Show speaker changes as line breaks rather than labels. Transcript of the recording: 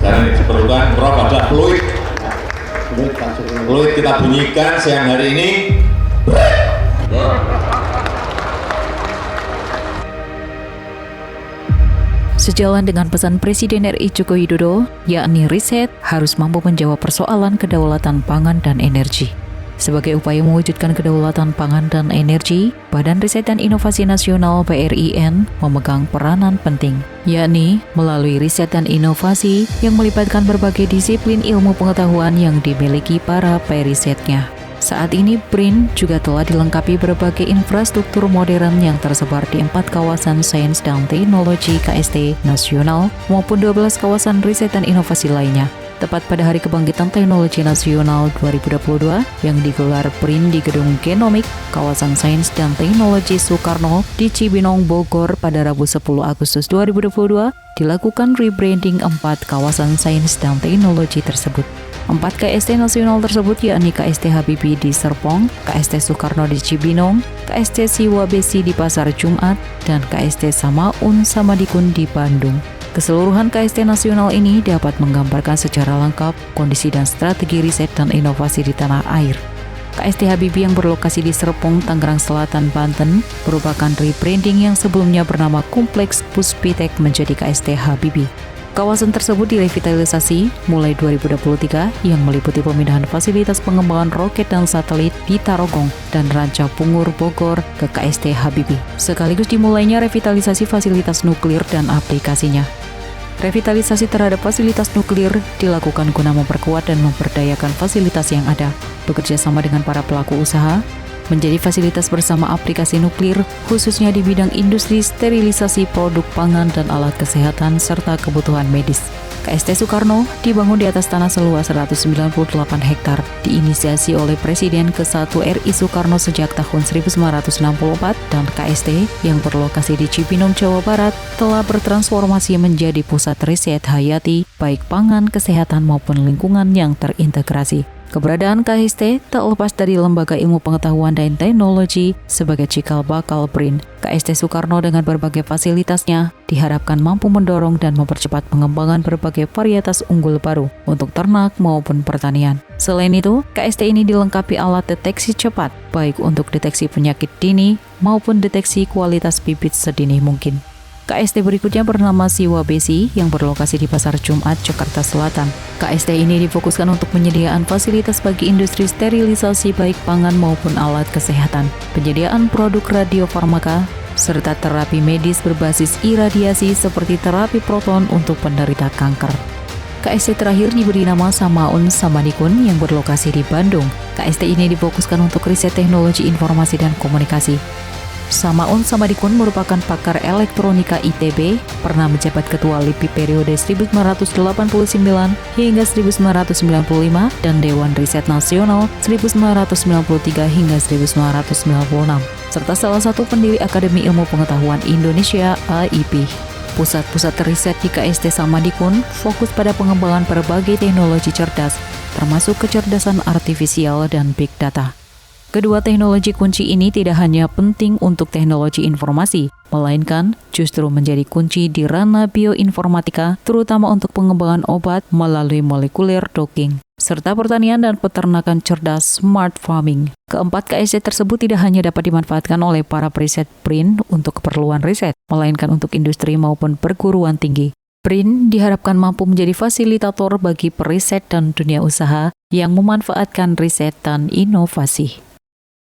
Karena yang diperlukan Prof adalah fluid. Fluid kita bunyikan siang hari ini.
Sejalan dengan pesan Presiden RI Joko Widodo, yakni riset harus mampu menjawab persoalan kedaulatan pangan dan energi. Sebagai upaya mewujudkan kedaulatan pangan dan energi, Badan Riset dan Inovasi Nasional BRIN memegang peranan penting, yakni melalui riset dan inovasi yang melibatkan berbagai disiplin ilmu pengetahuan yang dimiliki para perisetnya. Saat ini BRIN juga telah dilengkapi berbagai infrastruktur modern yang tersebar di 4 kawasan sains dan teknologi KST nasional maupun 12 kawasan riset dan inovasi lainnya. Tepat pada Hari Kebangkitan Teknologi Nasional 2022 yang digelar BRIN di Gedung Genomik, Kawasan Sains dan Teknologi Soekarno di Cibinong, Bogor pada Rabu 10 Agustus 2022, dilakukan rebranding 4 kawasan sains dan teknologi tersebut. 4 KST nasional tersebut yakni KST Habibie di Serpong, KST Soekarno di Cibinong, KST Siwa Besi di Pasar Jumat, dan KST Samaun Samadikun di Bandung. Keseluruhan KST nasional ini dapat menggambarkan secara lengkap kondisi dan strategi riset dan inovasi di tanah air. KST Habibie yang berlokasi di Serpong, Tangerang Selatan, Banten, merupakan rebranding yang sebelumnya bernama Kompleks Puspitek menjadi KST Habibie. Kawasan tersebut direvitalisasi mulai 2023 yang meliputi pemindahan fasilitas pengembangan roket dan satelit di Tarogong dan Ranca Bungur, Bogor ke KST Habibie. Sekaligus dimulainya revitalisasi fasilitas nuklir dan aplikasinya. Revitalisasi terhadap fasilitas nuklir dilakukan guna memperkuat dan memperdayakan fasilitas yang ada, bekerja sama dengan para pelaku usaha, menjadi fasilitas bersama aplikasi nuklir, khususnya di bidang industri sterilisasi produk pangan dan alat kesehatan serta kebutuhan medis. KST Soekarno dibangun di atas tanah seluas 198 hektar, diinisiasi oleh Presiden ke-1 RI Soekarno sejak tahun 1964, dan KST yang berlokasi di Cibinong, Jawa Barat telah bertransformasi menjadi pusat riset hayati, baik pangan, kesehatan maupun lingkungan yang terintegrasi. Keberadaan KST tak lepas dari Lembaga Ilmu Pengetahuan dan Teknologi sebagai cikal bakal BRIN. KST Soekarno dengan berbagai fasilitasnya diharapkan mampu mendorong dan mempercepat pengembangan berbagai varietas unggul baru untuk ternak maupun pertanian. Selain itu, KST ini dilengkapi alat deteksi cepat, baik untuk deteksi penyakit dini maupun deteksi kualitas bibit sedini mungkin. KST berikutnya bernama Siwa Besi yang berlokasi di Pasar Jumat, Jakarta Selatan. KST ini difokuskan untuk penyediaan fasilitas bagi industri sterilisasi baik pangan maupun alat kesehatan, penyediaan produk radiofarmaka, serta terapi medis berbasis iradiasi seperti terapi proton untuk penderita kanker. KST terakhir diberi nama Samaun Samadikun yang berlokasi di Bandung. KST ini difokuskan untuk riset teknologi informasi dan komunikasi. Samaun Samadikun merupakan pakar elektronika ITB, pernah menjabat ketua LIPI periode 1989 hingga 1995 dan Dewan Riset Nasional 1993 hingga 1996, serta salah satu pendiri Akademi Ilmu Pengetahuan Indonesia AIP. Pusat-pusat riset di KST Samadikun fokus pada pengembangan berbagai teknologi cerdas, termasuk kecerdasan artifisial dan big data. Kedua teknologi kunci ini tidak hanya penting untuk teknologi informasi, melainkan justru menjadi kunci di ranah bioinformatika, terutama untuk pengembangan obat melalui molekuler docking, serta pertanian dan peternakan cerdas smart farming. Keempat KST tersebut tidak hanya dapat dimanfaatkan oleh para periset BRIN untuk keperluan riset, melainkan untuk industri maupun perguruan tinggi. BRIN diharapkan mampu menjadi fasilitator bagi periset dan dunia usaha yang memanfaatkan riset dan inovasi.